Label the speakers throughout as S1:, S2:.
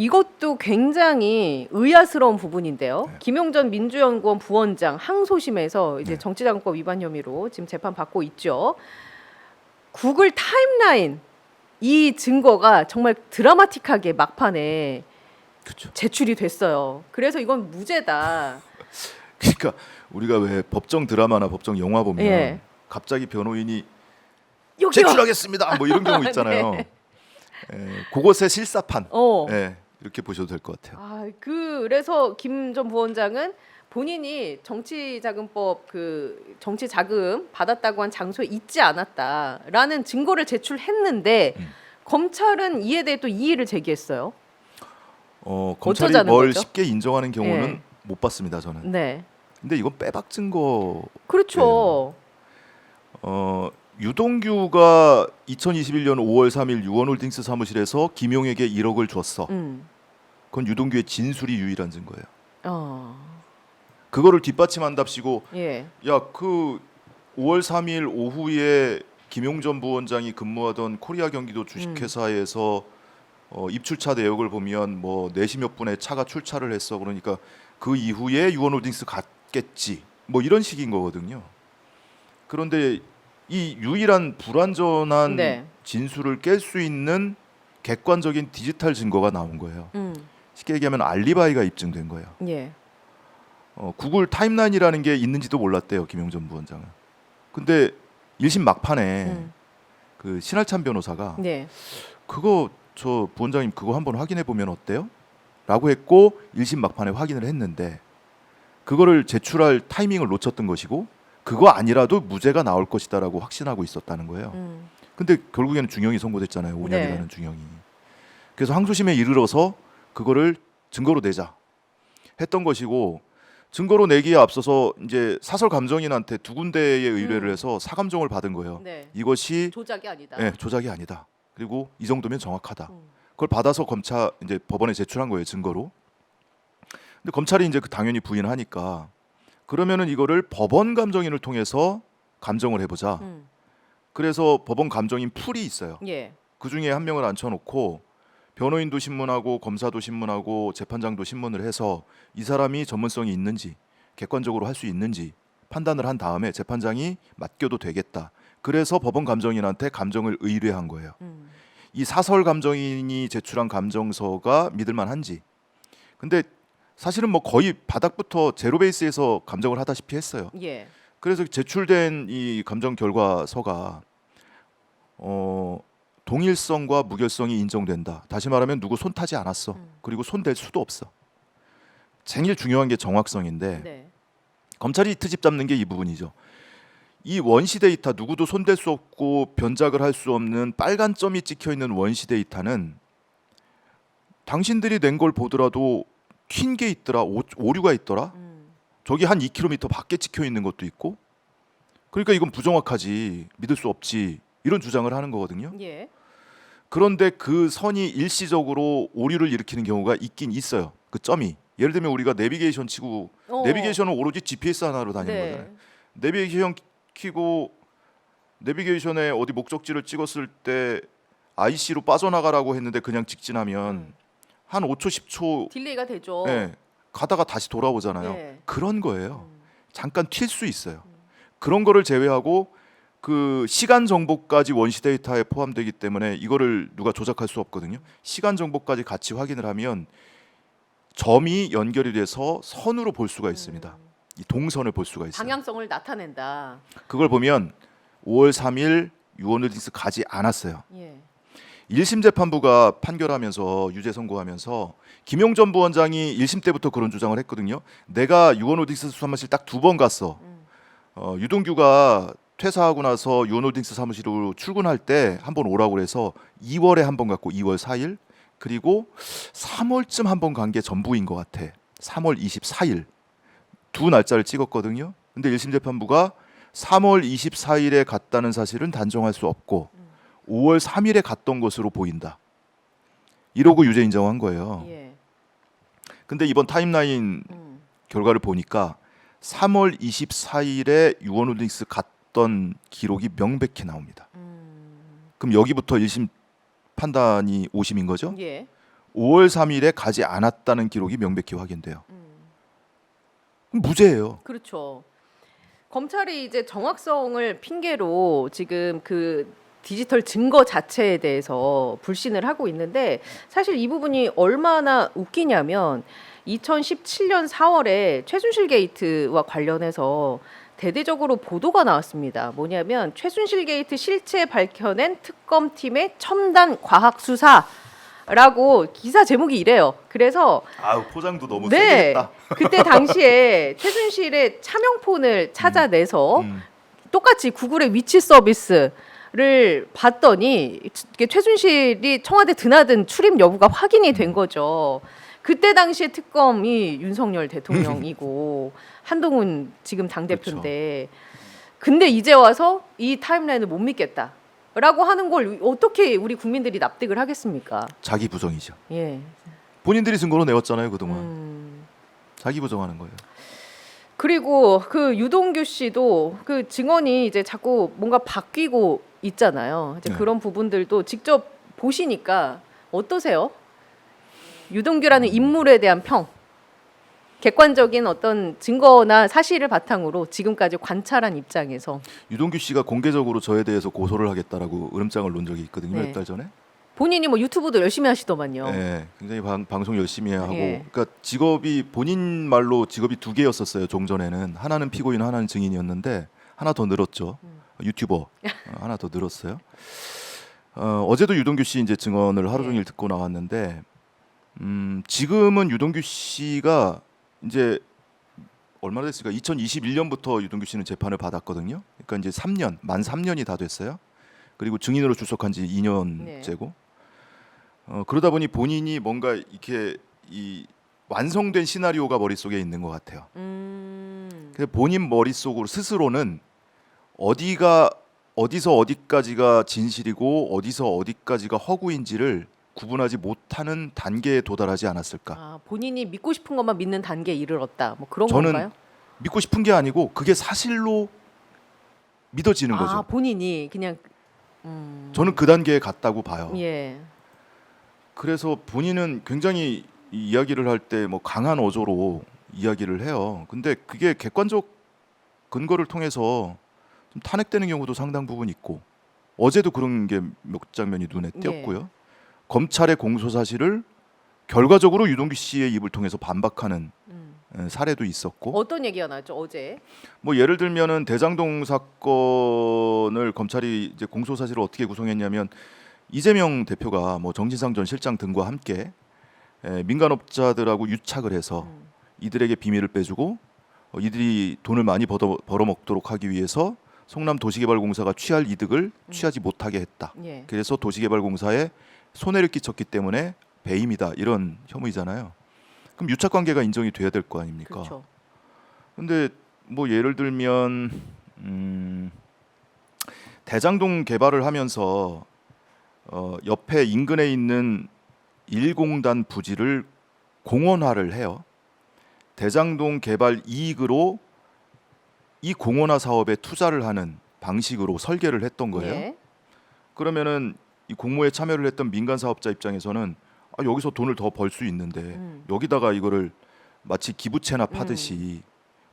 S1: 이것도 굉장히 의아스러운 부분인데요.
S2: 네.
S1: 김용전 민주연구원 부원장 항소심에서 이제
S2: 네.
S1: 정치자금법 위반 혐의로 지금 재판 받고 있죠. 구글 타임라인 이 증거가 정말 드라마틱하게 막판에
S2: 그렇죠.
S1: 제출이 됐어요. 그래서 이건 무죄다.
S2: 그러니까 우리가 왜 법정 드라마나 법정 영화 보면
S1: 예.
S2: 갑자기 변호인이
S1: 여기요.
S2: 제출하겠습니다. 뭐 이런 경우 있잖아요.
S1: 네.
S2: 그것의 실사판.
S1: 어.
S2: 이렇게 보셔도 될 것 같아요.
S1: 그래서 김 전 부원장은 본인이 정치자금법 정치자금 받았다고 한 장소에 있지 않았다라는 증거를 제출했는데 검찰은 이에 대해 또 이의를 제기했어요.
S2: 검찰이
S1: 어쩌자는
S2: 뭘
S1: 거죠?
S2: 쉽게 인정하는 경우는
S1: 예.
S2: 못 봤습니다. 저는.
S1: 네,
S2: 근데 이건 빼박 증거.
S1: 그렇죠.
S2: 유동규가 2021년 5월 3일 유원홀딩스 사무실에서 김용에게 1억을 줬어. 그건 유동규의 진술이 유일한 증거예요. 그거를 뒷받침한답시고
S1: 예,
S2: 야, 그 5월 3일 오후에 김용 전 부원장이 근무하던 코리아 경기도 주식회사에서 입출차 내역을 보면 뭐 4시 몇 분에 차가 출차를 했어. 그러니까 그 이후에 유원홀딩스 갔겠지. 뭐 이런 식인 거거든요. 그런데 이 유일한 불완전한
S1: 네.
S2: 진술을 깰 수 있는 객관적인 디지털 증거가 나온 거예요.
S1: 음,
S2: 쉽게 얘기하면 알리바이가 입증된 거예요.
S1: 예,
S2: 구글 타임라인이라는 게 있는지도 몰랐대요, 김용 전 부원장은. 근데 1심 막판에 그 신할찬 변호사가
S1: 네,
S2: 그거 저 부원장님 그거 한번 확인해 보면 어때요? 라고 했고 1심 막판에 확인을 했는데 그거를 제출할 타이밍을 놓쳤던 것이고 그거 아니라도 무죄가 나올 것이다라고 확신하고 있었다는 거예요. 근데 결국에는 중형이 선고됐잖아요. 5년이라는
S1: 네.
S2: 중형이. 그래서 항소심에 이르러서 그거를 증거로 내자 했던 것이고 증거로 내기에 앞서서 이제 사설 감정인한테 두 군데의 의뢰를 해서 사감정을 받은 거예요.
S1: 네.
S2: 이것이
S1: 조작이 아니다.
S2: 조작이 아니다. 그리고 이 정도면 정확하다. 그걸 받아서 검찰 이제 법원에 제출한 거예요, 증거로. 근데 검찰이 이제 당연히 부인하니까 그러면은 이거를 법원 감정인을 통해서 감정을 해보자. 그래서 법원 감정인 풀이 있어요.
S1: 예,
S2: 그 중에 한 명을 앉혀놓고 변호인도 신문하고 검사도 신문하고 재판장도 신문을 해서 이 사람이 전문성이 있는지 객관적으로 할 수 있는지 판단을 한 다음에 재판장이 맡겨도 되겠다. 그래서 법원 감정인한테 감정을 의뢰한 거예요. 이 사설 감정인이 제출한 감정서가 믿을만한지. 근데 사실은 뭐 거의 바닥부터 제로 베이스에서 감정을 하다시피 했어요.
S1: 예,
S2: 그래서 제출된 이 감정 결과서가 동일성과 무결성이 인정된다. 다시 말하면 누구 손 타지 않았어. 그리고 손댈 수도 없어. 제일 중요한 게 정확성인데
S1: 네,
S2: 검찰이 트집 잡는 게 이 부분이죠. 이 원시 데이터 누구도 손댈 수 없고 변작을 할 수 없는 빨간 점이 찍혀 있는 원시 데이터는 당신들이 낸 걸 보더라도 튄 게 있더라. 오류가 있더라. 저기 한 2km 밖에 찍혀 있는 것도 있고. 그러니까 이건 부정확하지. 믿을 수 없지. 이런 주장을 하는 거거든요.
S1: 예,
S2: 그런데 그 선이 일시적으로 오류를 일으키는 경우가 있긴 있어요. 그 점이. 예를 들면 우리가 내비게이션 치고 내비게이션은 오로지 GPS 하나로 다니는
S1: 네.
S2: 거잖아요. 내비게이션 키고 내비게이션에 어디 목적지를 찍었을 때 IC로 빠져나가라고 했는데 그냥 직진하면 한 5초 10초
S1: 딜레이가 되죠.
S2: 가다가 다시 돌아오잖아요.
S1: 네.
S2: 그런 거예요. 잠깐 튈 수 있어요. 그런 거를 제외하고 그 시간 정보까지 원시 데이터에 포함되기 때문에 이거를 누가 조작할 수 없거든요. 시간 정보까지 같이 확인을 하면 점이 연결이 돼서 선으로 볼 수가 있습니다. 이 동선을 볼 수가 있어요.
S1: 방향성을 나타낸다.
S2: 그걸 보면 5월 3일 유원홀딩스 가지 않았어요.
S1: 예,
S2: 1심 재판부가 판결하면서 유죄 선고하면서 김용 전 부원장이 1심 때부터 그런 주장을 했거든요. 내가 유원홀딩스 사무실 딱 2번 갔어. 유동규가 퇴사하고 나서 유원홀딩스 사무실로 출근할 때 한 번 오라고 그래서 2월에 한 번 갔고 2월 4일 그리고 3월쯤 한 번 간 게 전부인 것 같아. 3월 24일 두 날짜를 찍었거든요. 근데 1심 재판부가 3월 24일에 갔다는 사실은 단정할 수 없고 5월 3일에 갔던 것으로 보인다. 이러고 유죄 인정한 거예요.
S1: 예,
S2: 근데 이번 타임라인 결과를 보니까 3월 24일에 유원홀딩스 갔던 기록이 명백히 나옵니다. 그럼 여기부터 1심 판단이 오심인 거죠?
S1: 예,
S2: 5월 3일에 가지 않았다는 기록이 명백히 확인돼요. 무죄예요.
S1: 그렇죠. 검찰이 이제 정확성을 핑계로 지금 그 디지털 증거 자체에 대해서 불신을 하고 있는데 사실 이 부분이 얼마나 웃기냐면 2017년 4월에 최순실 게이트와 관련해서 대대적으로 보도가 나왔습니다. 뭐냐면 최순실 게이트 실체 밝혀낸 특검팀의 첨단 과학 수사라고 기사 제목이 이래요. 그래서
S2: 아우 포장도 너무
S1: 네,
S2: 세게 했다.
S1: 그때 당시에 최순실의 차명폰을 찾아내서 똑같이 구글의 위치 서비스를 봤더니 이게 최순실이 청와대 드나든 출입 여부가 확인이 된 거죠. 그때 당시에 특검이 윤석열 대통령이고 한동훈 지금 당대표인데 근데 이제 와서 이 타임라인을 못 믿겠다라고 하는 걸 어떻게 우리 국민들이 납득을 하겠습니까?
S2: 자기 부정이죠.
S1: 예.
S2: 본인들이 증거로 내왔잖아요 그동안. 자기 부정하는 거예요.
S1: 그리고 그 유동규 씨도 그 증언이 이제 자꾸 뭔가 바뀌고 있잖아요. 이제
S2: 네.
S1: 그런 부분들도 직접 보시니까 어떠세요? 유동규라는 인물에 대한 평, 객관적인 어떤 증거나 사실을 바탕으로 지금까지 관찰한 입장에서
S2: 유동규 씨가 공개적으로 저에 대해서 고소를 하겠다라고 으름장을 놓은 적이 있거든요.
S1: 네.
S2: 몇 달 전에.
S1: 본인이 뭐 유튜브도 열심히 하시더만요.
S2: 네, 굉장히 방송 열심히 하고,
S1: 예.
S2: 그러니까 직업이 본인 말로 직업이 두 개였었어요. 종전에는 하나는 피고인, 하나는 증인이었는데 하나 더 늘었죠. 유튜버 하나 더 늘었어요. 어제도 유동규 씨 이제 증언을 하루 종일 듣고 나왔는데, 지금은 유동규 씨가 이제 얼마나 됐을까? 2021년부터 유동규 씨는 재판을 받았거든요. 그러니까 이제 3년, 만 3년이 다 됐어요. 그리고 증인으로 출석한 지 2년째고. 그러다 보니 본인이 뭔가 이렇게 이 완성된 시나리오가 머릿속에 있는 것 같아요. 그래서 본인 머릿속으로 스스로는 어디서 어디까지가 진실이고 어디서 어디까지가 허구인지를 구분하지 못하는 단계에 도달하지 않았을까.
S1: 아, 본인이 믿고 싶은 것만 믿는 단계에 이르렀다. 뭐 그런
S2: 저는
S1: 건가요?
S2: 믿고 싶은 게 아니고 그게 사실로 믿어지는
S1: 아,
S2: 거죠.
S1: 본인이 그냥
S2: 저는 그 단계에 갔다고 봐요.
S1: 예.
S2: 그래서 본인은 굉장히 이 이야기를 할 때 뭐 강한 어조로 이야기를 해요. 근데 그게 객관적 근거를 통해서 좀 탄핵되는 경우도 상당 부분 있고, 어제도 그런 게 몇 장면이 눈에 띄었고요. 검찰의 공소 사실을 결과적으로 유동규 씨의 입을 통해서 반박하는 사례도 있었고,
S1: 어떤 얘기가 나왔죠 어제?
S2: 뭐 예를 들면은 대장동 사건을 검찰이 이제 공소 사실을 어떻게 구성했냐면, 이재명 대표가 뭐 정진상 전 실장 등과 함께 민간업자들하고 유착을 해서 이들에게 비밀을 빼주고 이들이 돈을 많이 벌어먹도록 하기 위해서 성남도시개발공사가 취할 이득을 취하지 못하게 했다.
S1: 예.
S2: 그래서 도시개발공사에 손해를 끼쳤기 때문에 배임이다, 이런 혐의잖아요. 그럼 유착 관계가 인정이 돼야 될 거 아닙니까?
S1: 그렇죠.
S2: 근데 뭐 예를 들면 대장동 개발을 하면서 옆에 인근에 있는 일공단 부지를 공원화를 해요. 대장동 개발 이익으로 이 공원화 사업에 투자를 하는 방식으로 설계를 했던 거예요.
S1: 예.
S2: 그러면은 이 공모에 참여를 했던 민간 사업자 입장에서는 여기서 돈을 더 벌 수 있는데 여기다가 이거를 마치 기부채나 파듯이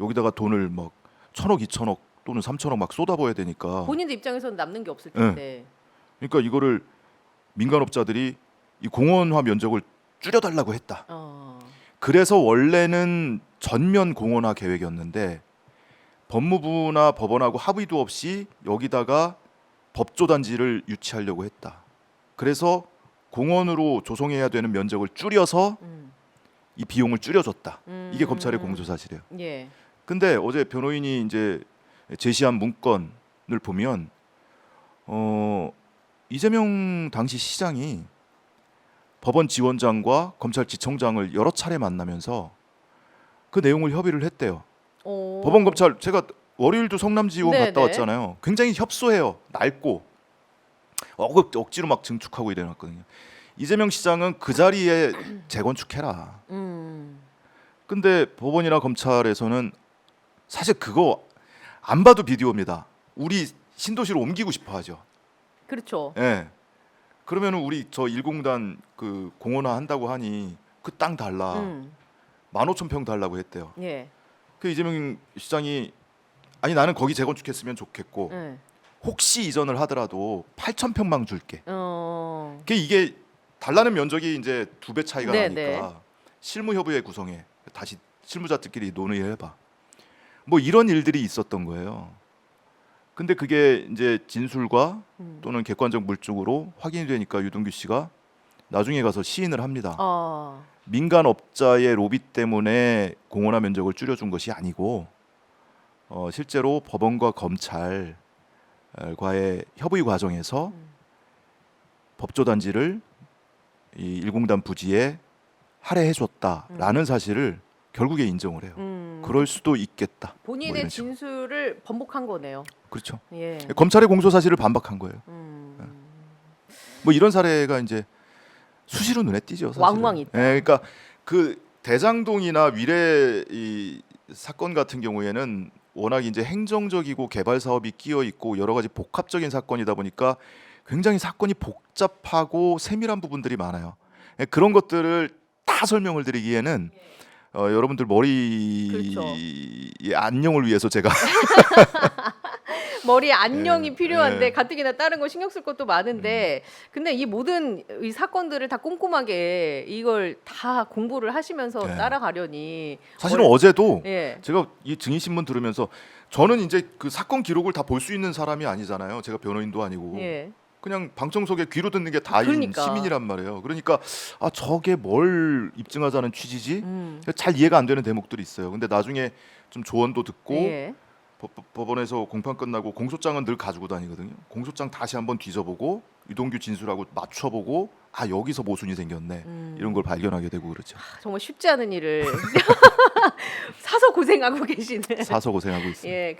S2: 여기다가 돈을 막 1,000억, 2,000억 또는 3,000억 막 쏟아부어야 되니까,
S1: 본인들 입장에서는 남는 게 없을 텐데.
S2: 그러니까 이거를 민간업자들이 이 공원화 면적을 줄여달라고 했다. 그래서 원래는 전면 공원화 계획이었는데 법무부나 법원하고 합의도 없이 여기다가 법조단지를 유치하려고 했다. 그래서 공원으로 조성해야 되는 면적을 줄여서 이 비용을 줄여줬다. 이게 검찰의 공소 사실이에요.
S1: 예.
S2: 근데 어제 변호인이 이제 제시한 문건을 보면 이재명 당시 시장이 법원 지원장과 검찰지청장을 여러 차례 만나면서 그 내용을 협의를 했대요. 법원 검찰, 제가 월요일도 성남 지원
S1: 네네.
S2: 갔다 왔잖아요. 굉장히 협소해요. 낡고 억지로 막 증축하고 이래놨거든요. 이재명 시장은 그 자리에 재건축해라. 근데 법원이나 검찰에서는 사실 그거 안 봐도 비디오입니다. 우리 신도시로 옮기고 싶어 하죠.
S1: 그렇죠.
S2: 예. 그러면은 우리 저 1공단 그 공원화 한다고 하니 그 땅 달라. 15,000평 달라고 했대요.
S1: 예.
S2: 그 이재명 시장이 아니 나는 거기 재건축했으면 좋겠고
S1: 예.
S2: 혹시 이전을 하더라도 8,000평만 줄게. 이게 달라는 면적이 이제 2배 차이가
S1: 네,
S2: 나니까 실무협의회 구성해. 다시 실무자들끼리 논의해봐. 뭐 이런 일들이 있었던 거예요. 근데 그게 이제 진술과 또는 객관적 물증으로 확인이 되니까 유동규 씨가 나중에 가서 시인을 합니다. 민간 업자의 로비 때문에 공원화 면적을 줄여준 것이 아니고 실제로 법원과 검찰과의 협의 과정에서 법조단지를 이 1공단 부지에 할애해줬다라는 사실을 결국에 인정을 해요. 그럴 수도 있겠다.
S1: 본인의
S2: 뭐 이런 식으로.
S1: 진술을 번복한 거네요.
S2: 그렇죠.
S1: 예.
S2: 검찰의 공소 사실을 반박한 거예요. 뭐 이런 사례가 이제 수시로 눈에 띄죠. 사실은.
S1: 왕왕 있다.
S2: 예, 그러니까 그 대장동이나 위례 이 사건 같은 경우에는 워낙 이제 행정적이고 개발 사업이 끼어 있고 여러 가지 복합적인 사건이다 보니까 굉장히 사건이 복잡하고 세밀한 부분들이 많아요. 예, 그런 것들을 다 설명을 드리기에는 여러분들 머리의
S1: 그렇죠.
S2: 안녕을 위해서 제가
S1: 머리 안녕이
S2: 예,
S1: 필요한데
S2: 예.
S1: 가뜩이나 다른 거 신경 쓸 것도 많은데 근데 이 모든 이 사건들을 다 꼼꼼하게 이걸 다 공부를 하시면서
S2: 예.
S1: 따라가려니
S2: 사실은 어제도
S1: 예.
S2: 제가 이 증인 신문 들으면서 저는 이제 그 사건 기록을 다 볼 수 있는 사람이 아니잖아요. 제가 변호인도 아니고
S1: 예.
S2: 그냥 방청석에 귀로 듣는 게 다인
S1: 그러니까.
S2: 시민이란 말이에요. 그러니까 아 저게 뭘 입증하자는 취지지?
S1: 음.
S2: 잘 이해가 안 되는 대목들이 있어요. 근데 나중에 좀 조언도 듣고
S1: 예.
S2: 법원에서 공판 끝나고 공소장은 늘 가지고 다니거든요. 공소장 다시 한번 뒤져보고 유동규 진술하고 맞춰보고 아 여기서 모순이 생겼네 이런 걸 발견하게 되고 그렇죠.
S1: 정말 쉽지 않은 일을 사서 고생하고 계시네.
S2: 사서 고생하고 있습니다.
S1: 예.